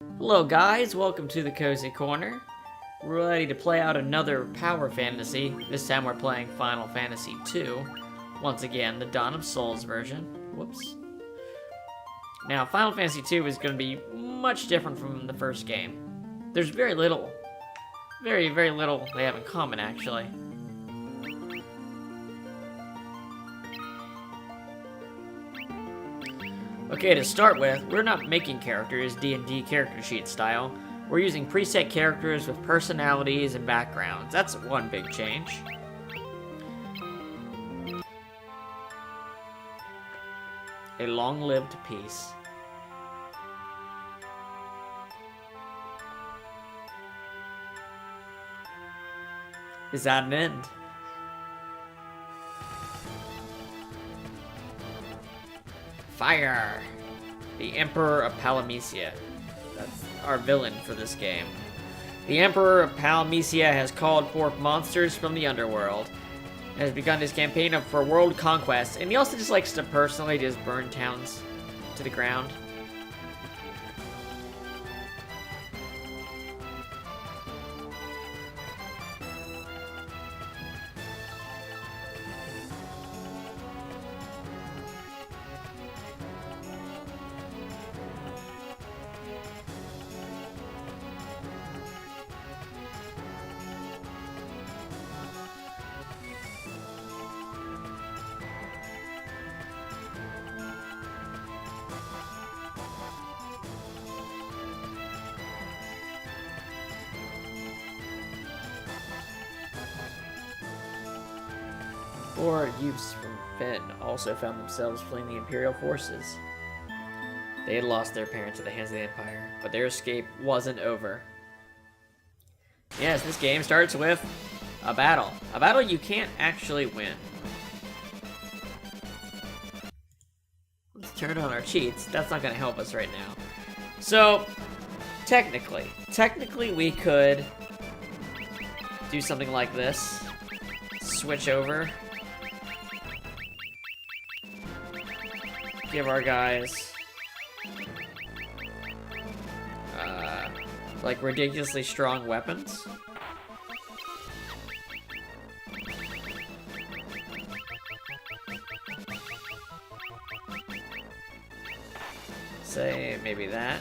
Hello guys, welcome to the Cozy Corner. We're ready to play out another power fantasy. This time we're playing Final Fantasy II. Once again, the Dawn of Souls version. Whoops. Now, Final Fantasy II is going to be much different from the first game. There's very little, very little they have in common, actually. Okay, to start with, we're not making characters D&D character sheet style. We're using preset characters with personalities and backgrounds. That's one big change. A long-lived peace. Is that an end? Fire! The Emperor of Palamecia. That's our villain for this game. The Emperor of Palamecia has called forth monsters from the underworld and has begun his campaign for world conquest, and he also just likes to personally just burn towns to the ground. Four youths from Fynn also found themselves fleeing the Imperial forces. They had lost their parents at the hands of the Empire, but their escape wasn't over. Yes, this game starts with a battle. A battle you can't actually win. Let's turn on our cheats. That's not going to help us right now. So, technically we could do something like this. Switch over. Give our guys like ridiculously strong weapons. Say maybe that.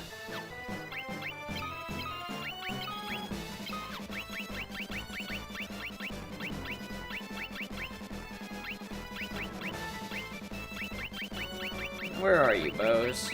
Where are you, bows?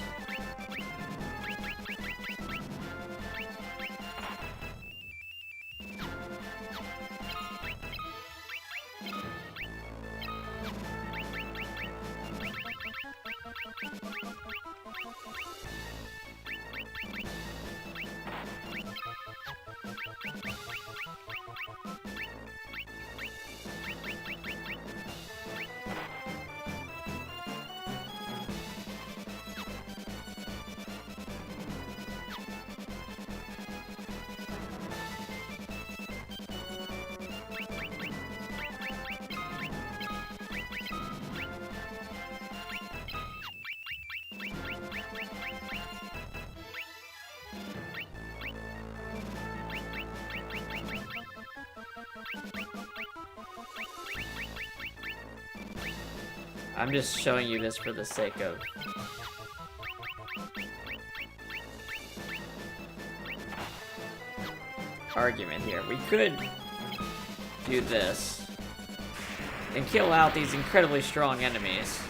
I'm just showing you this for the sake of argument here. We could do this and kill out these incredibly strong enemies.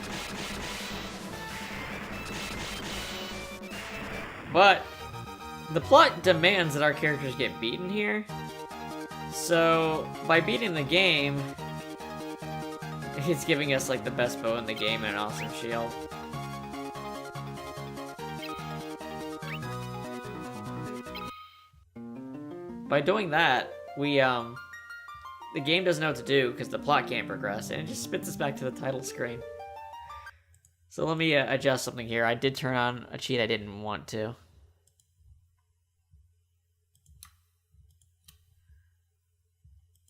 But the plot demands that our characters get beaten here. So by beating the game, it's giving us like the best bow in the game and an awesome shield. By doing that, we the game doesn't know what to do because the plot can't progress, and it just spits us back to the title screen. So let me adjust something here. I did turn on a cheat I didn't want to.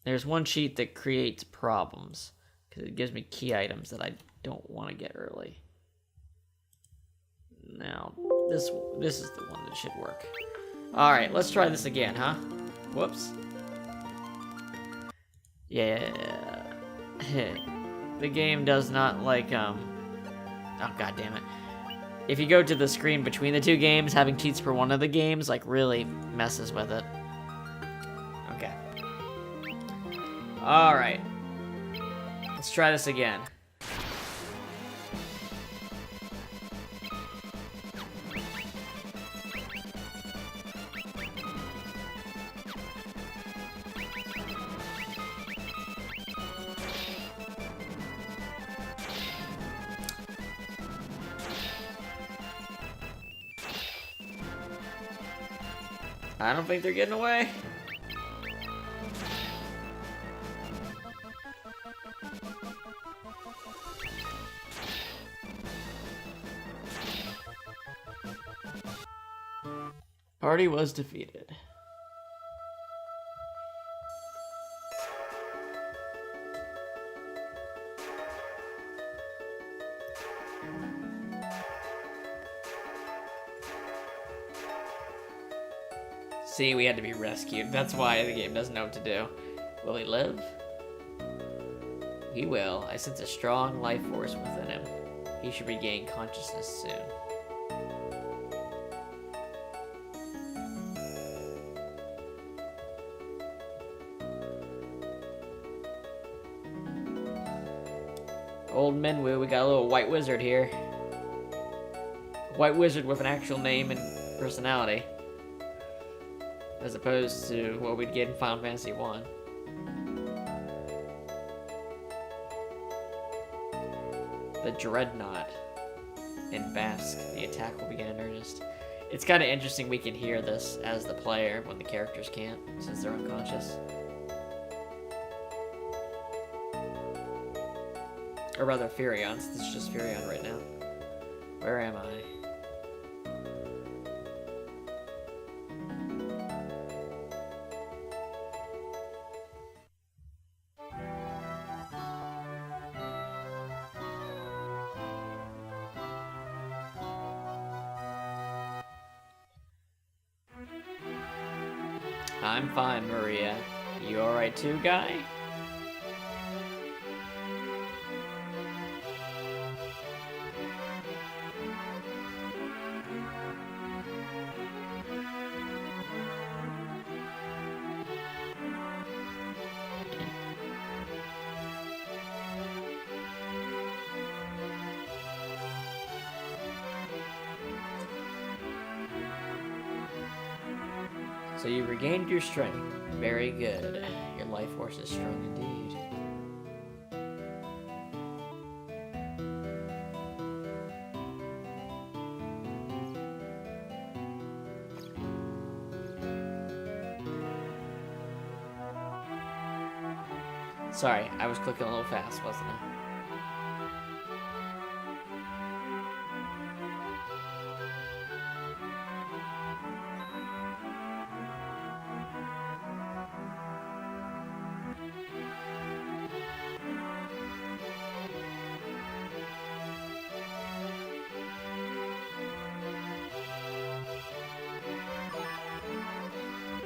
There's one cheat that creates problems because it gives me key items that I don't want to get early. Now, This is the one that should work. All right, let's try this again, huh? Whoops. Yeah. The game does not like oh god damn it. If you go to the screen between the two games, having cheats for one of the games like really messes with it. Okay. All right. Let's try this again. I don't think they're getting away. Party was defeated. See, we had to be rescued. That's why the game doesn't know what to do. Will he live? He will. I sense a strong life force within him. He should regain consciousness soon. Old Minwu, we got a little white wizard here. White wizard with an actual name and personality. As opposed to what we'd get in Final Fantasy 1. The Dreadnought. In Basque, the attack will begin in earnest. It's kind of interesting we can hear this as the player when the characters can't, since they're unconscious. Or rather, Furion, since it's just Furion right now. Where am I? I'm fine, Maria. You alright too, guy? So you regained your strength. Very good. Your life force is strong indeed. Sorry, I was clicking a little fast, wasn't I?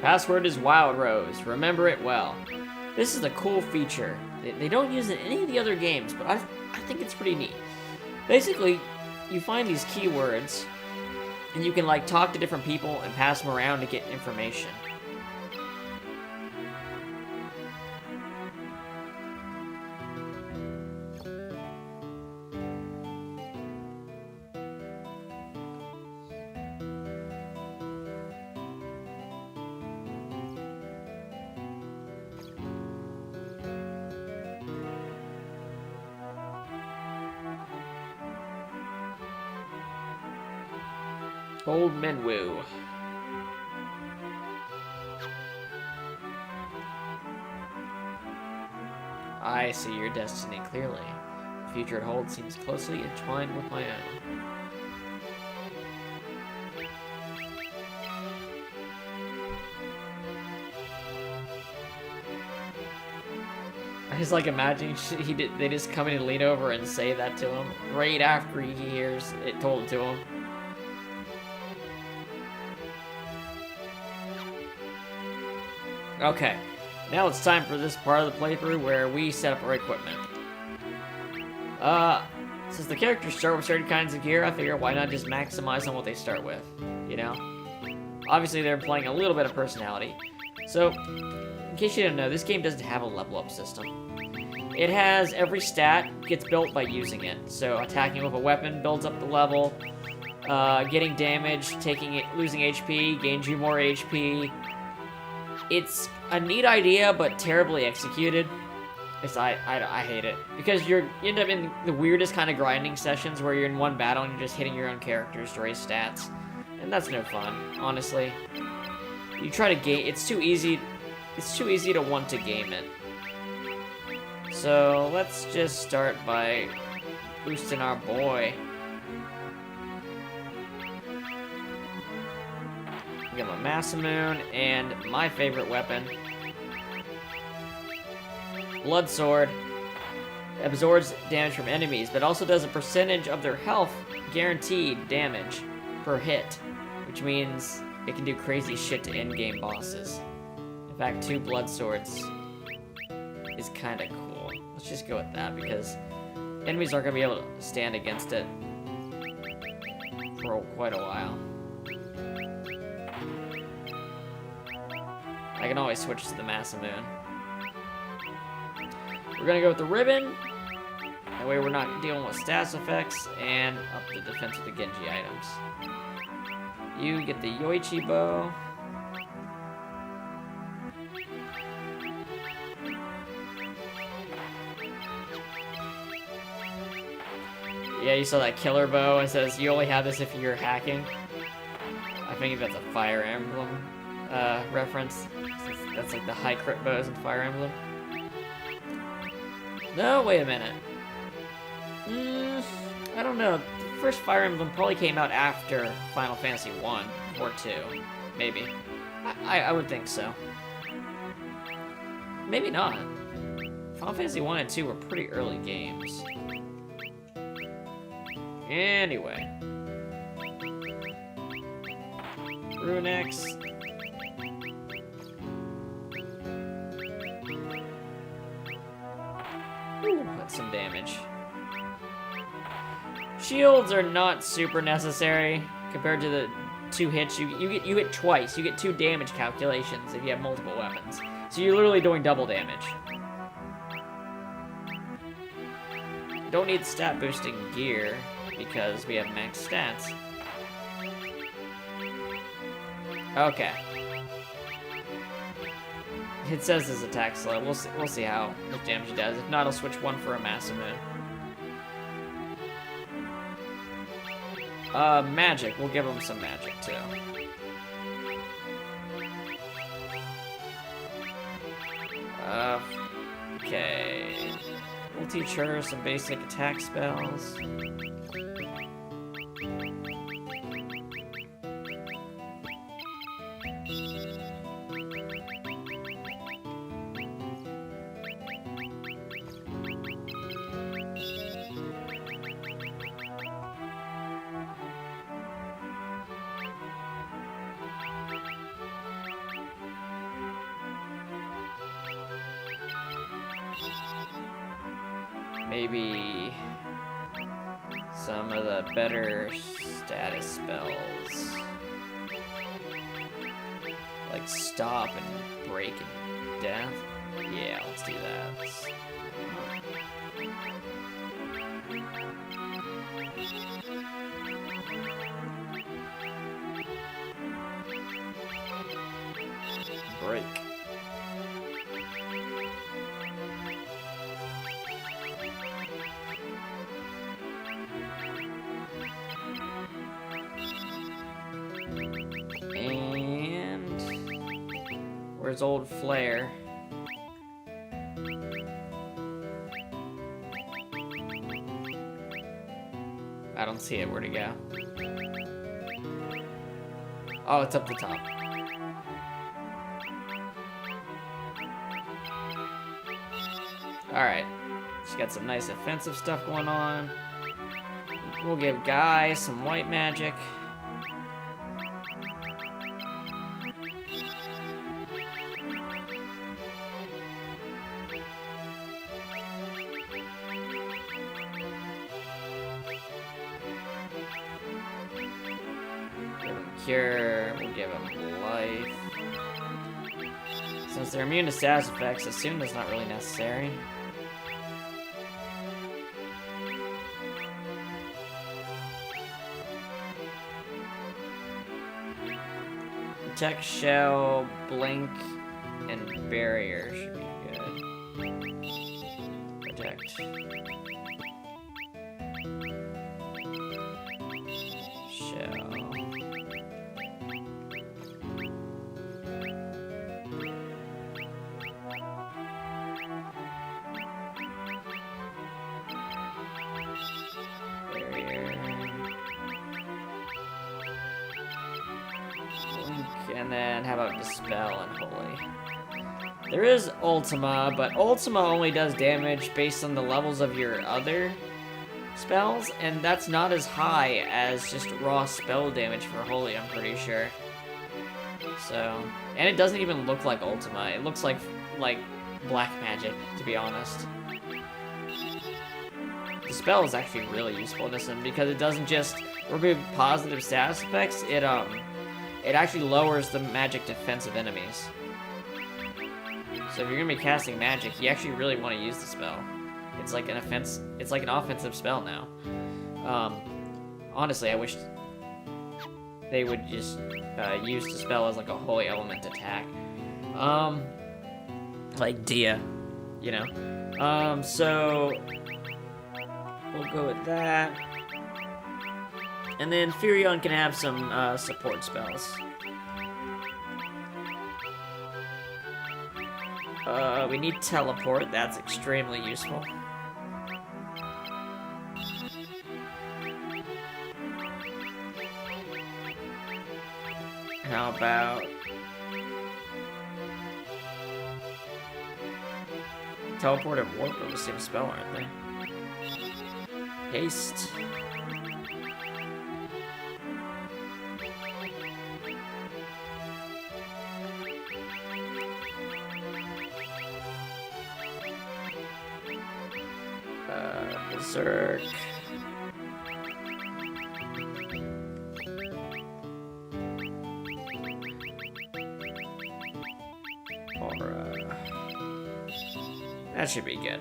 Password is Wild Rose. Remember it well. This is a cool feature. They don't use it in any of the other games, but I think it's pretty neat. Basically, you find these keywords, and you can like talk to different people and pass them around to get information. Old Minwu. I see your destiny clearly. The future it holds seems closely entwined with my own. I just like imagining they just come in and lean over and say that to him right after he hears it told to him. Okay, now it's time for this part of the playthrough where we set up our equipment. Since the characters start with certain kinds of gear, I figure why not just maximize on what they start with, you know? Obviously, they're playing a little bit of personality. So, in case you didn't know, this game doesn't have a level up system. It has every stat gets built by using it. So, attacking with a weapon builds up the level. Getting damage, losing HP, gains you more HP. It's a neat idea, but terribly executed. I hate it. Because you end up in the weirdest kind of grinding sessions where you're in one battle and you're just hitting your own characters to raise stats. And that's no fun, honestly. You try to game, it's too easy to want to game it. So let's just start by boosting our boy. Give him a Masamune, and my favorite weapon, Blood Sword. Absorbs damage from enemies, but also does a percentage of their health guaranteed damage per hit, which means it can do crazy shit to in-game bosses. In fact, 2 Blood Swords is kind of cool. Let's just go with that, because enemies aren't going to be able to stand against it for quite a while. I can always switch to the Masamune. We're gonna go with the ribbon. That way we're not dealing with stats effects, and up the defense with the Genji items. You get the Yoichi bow. Yeah, you saw that killer bow. It says you only have this if you're hacking. I think that's a Fire Emblem reference. That's like the high crit bows in Fire Emblem. No, wait a minute. I don't know. The first Fire Emblem probably came out after Final Fantasy 1 or 2. Maybe. I would think so. Maybe not. Final Fantasy 1 and 2 were pretty early games. Anyway. Runex. Ooh, that's some damage. Shields are not super necessary compared to the 2 hits. You hit twice. You get 2 damage calculations if you have multiple weapons. So you're literally doing double damage. Don't need stat boosting gear because we have max stats. Okay. It says his attack slow. We'll see how much damage he does. If not, I'll switch one for a Masamune. Magic. We'll give him some magic too. Okay. We'll teach her some basic attack spells. Maybe some of the better status spells, like stop and break and death. Yeah, let's do that. Break. Where's old Flare? I don't see it. Where'd it go? Oh, it's up the top. Alright. She's got some nice offensive stuff going on. We'll give Guy some white magic. Cure will give them life. Since they're immune to status effects, Assume is not really necessary. Protect, Shell, Blink, and Barrier should be good. Protect. Shell. And then how about Dispel and Holy? There is Ultima, but Ultima only does damage based on the levels of your other spells, and that's not as high as just raw spell damage for Holy, I'm pretty sure. So, and it doesn't even look like Ultima. It looks like black magic, to be honest. Dispel is actually really useful in this one because it doesn't just remove positive status effects, it actually lowers the magic defense of enemies. So if you're gonna be casting magic, you actually really want to use the spell. It's like an offensive spell now. Honestly, I wish they would just use the spell as like a holy element attack. Like Dia, you know. So we'll go with that. And then Furion can have some support spells. We need Teleport. That's extremely useful. How about Teleport and Warp are the same spell, aren't they? Haste. Berserk. Aura. That should be good.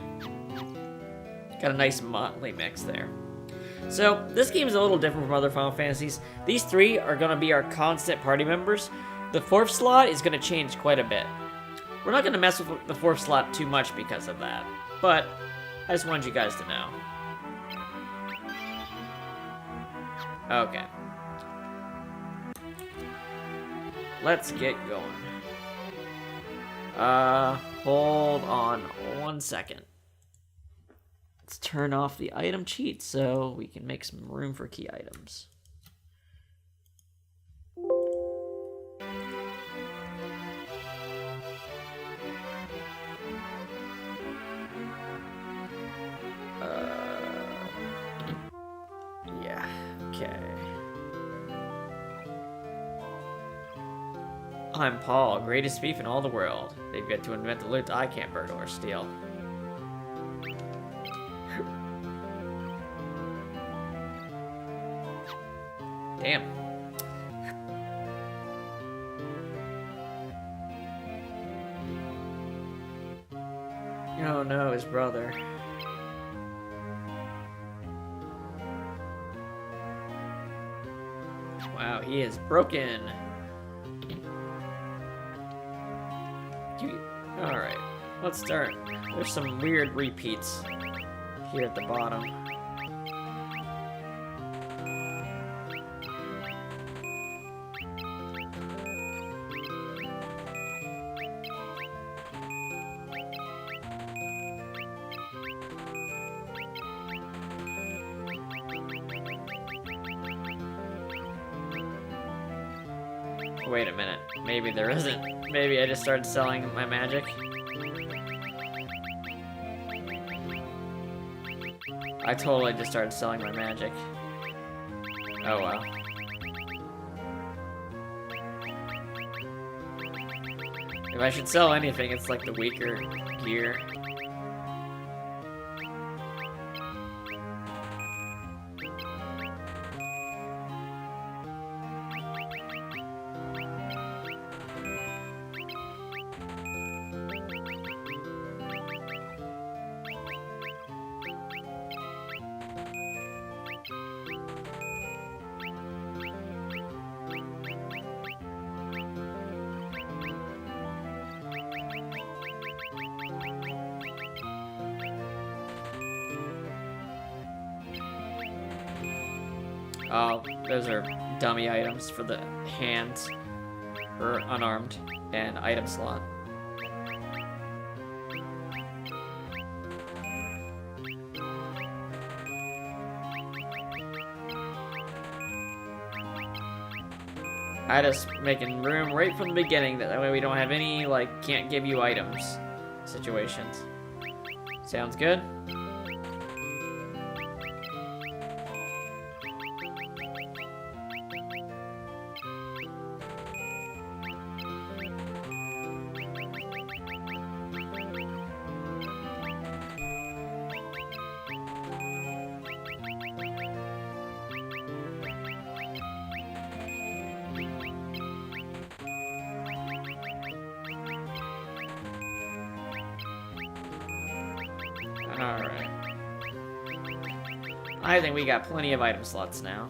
Got a nice motley mix there. So, this game is a little different from other Final Fantasies. These three are going to be our constant party members. The fourth slot is going to change quite a bit. We're not going to mess with the fourth slot too much because of that, but I just wanted you guys to know. Okay. Let's get going. Hold on 1 second. Let's turn off the item cheat so we can make some room for key items. Yeah, okay. I'm Paul, greatest thief in all the world. They've got to invent the loot I can't burgle or steal. Damn. Oh no, his brother. Wow, he is broken. Alright, let's start. There's some weird repeats here at the bottom. Wait a minute. Maybe there isn't. Maybe I just started selling my magic. I totally just started selling my magic. Oh well. If I should sell anything, it's like the weaker gear. Oh, those are dummy items for the hands, or unarmed, and item slot. I just making room right from the beginning, that way we don't have any, like, can't give you items situations. Sounds good? Alright. I think we got plenty of item slots now.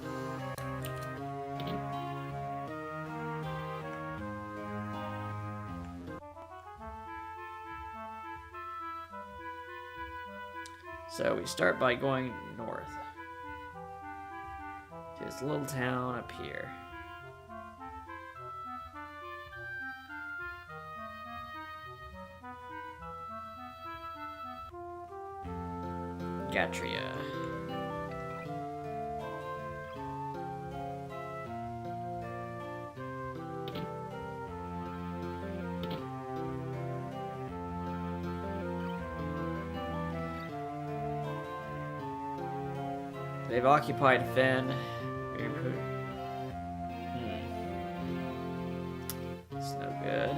So we start by going north to this little town up here. Gatria. They've occupied Finn. It's no good.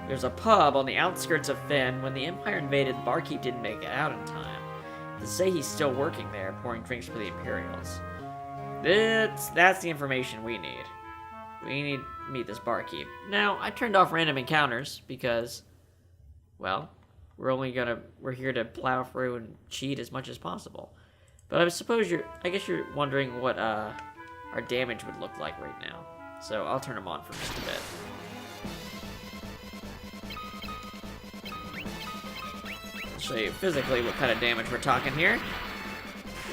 There's a pub on the outskirts of Finn. When the Empire invaded, the barkeep didn't make it out in time. To say he's still working there, pouring drinks for the Imperials. That's the information we need. We need to meet this barkeep. Now, I turned off random encounters because, well, we're here to plow through and cheat as much as possible. But I guess you're wondering what our damage would look like right now. So I'll turn them on for just a bit. Show you physically what kind of damage we're talking here.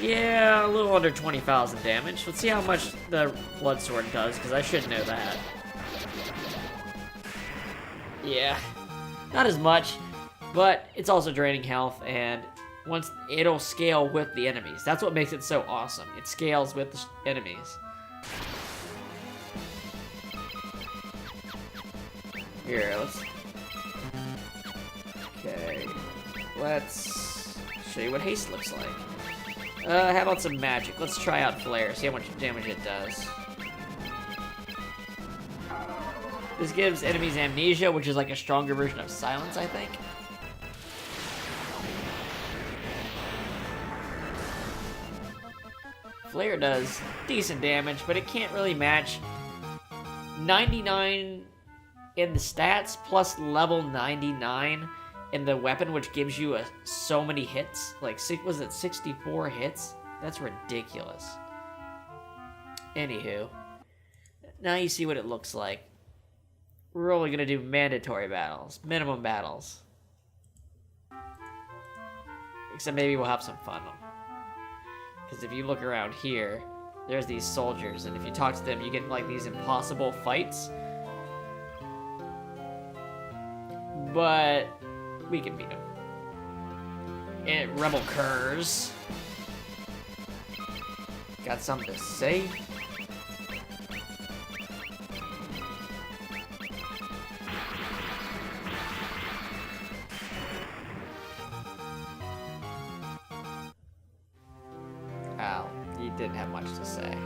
Yeah, a little under 20,000 damage. Let's see how much the Blood Sword does, because I should know that. Yeah, not as much, but it's also draining health, and once it'll scale with the enemies. That's what makes it so awesome. It scales with the enemies. Here, let's show you what haste looks like. How about some magic? Let's try out Flare, see how much damage it does. This gives enemies amnesia, which is like a stronger version of silence, I think. Flare does decent damage, but it can't really match 99 in the stats plus level 99 in the weapon, which gives you so many hits. Like, was it 64 hits? That's ridiculous. Anywho, now you see what it looks like. We're only gonna do mandatory battles, minimum battles. Except maybe we'll have some fun. Because if you look around here, there's these soldiers, and if you talk to them, you get like these impossible fights. But we can beat them. And Rebel Curs. Got something to say? Ow, you didn't have much to say.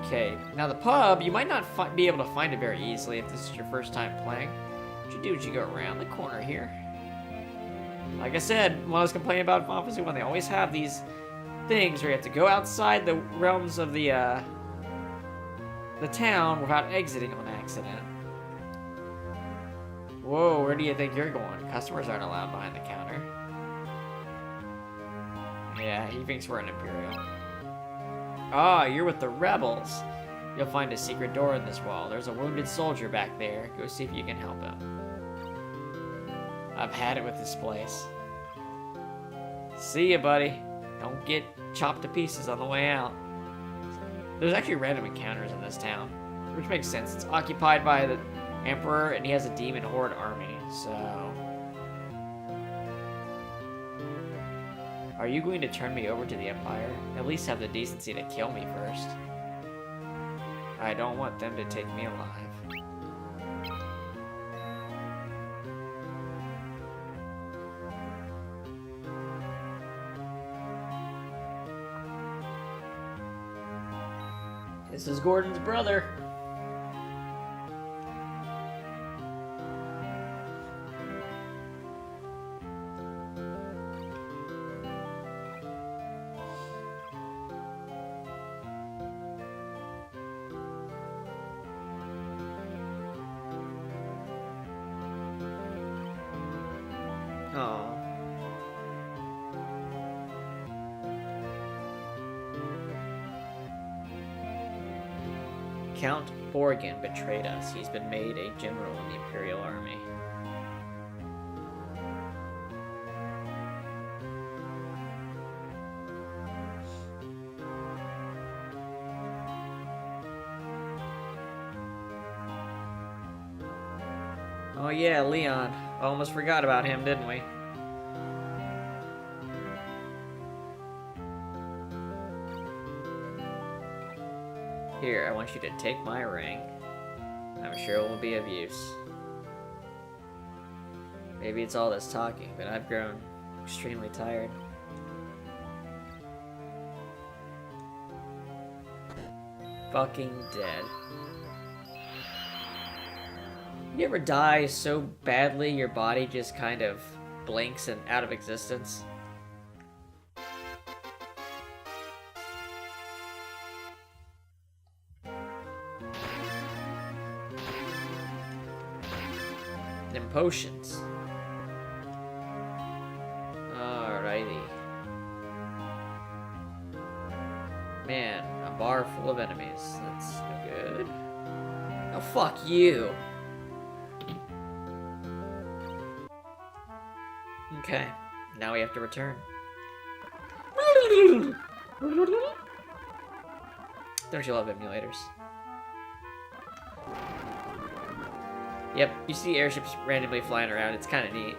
Okay, now the pub, you might not be able to find it very easily if this is your first time playing. What you do is you go around the corner here. Like I said, when I was complaining about Final Fantasy 1, they always have these things where you have to go outside the realms of the town without exiting on accident. Whoa, where do you think you're going? Customers aren't allowed behind the counter. Yeah, he thinks we're an Imperial. Ah, you're with the rebels. You'll find a secret door in this wall. There's a wounded soldier back there. Go see if you can help him. I've had it with this place. See ya, buddy. Don't get chopped to pieces on the way out. There's actually random encounters in this town, which makes sense. It's occupied by the Emperor, and he has a demon horde army, so... Are you going to turn me over to the Empire? At least have the decency to kill me first. I don't want them to take me alive. This is Gordon's brother. Oh. Count Borgin betrayed us. He's been made a general in the Imperial Army. Oh yeah, Leon. Almost forgot about him, didn't we? Here, I want you to take my ring. I'm sure it will be of use. Maybe it's all this talking, but I've grown extremely tired. Fucking dead. You ever die so badly your body just kind of blinks and out of existence? Them potions. Alrighty. Man, a bar full of enemies. That's no good. Oh, fuck you. Okay, now we have to return. Don't you love emulators? Yep, you see airships randomly flying around, it's kind of neat.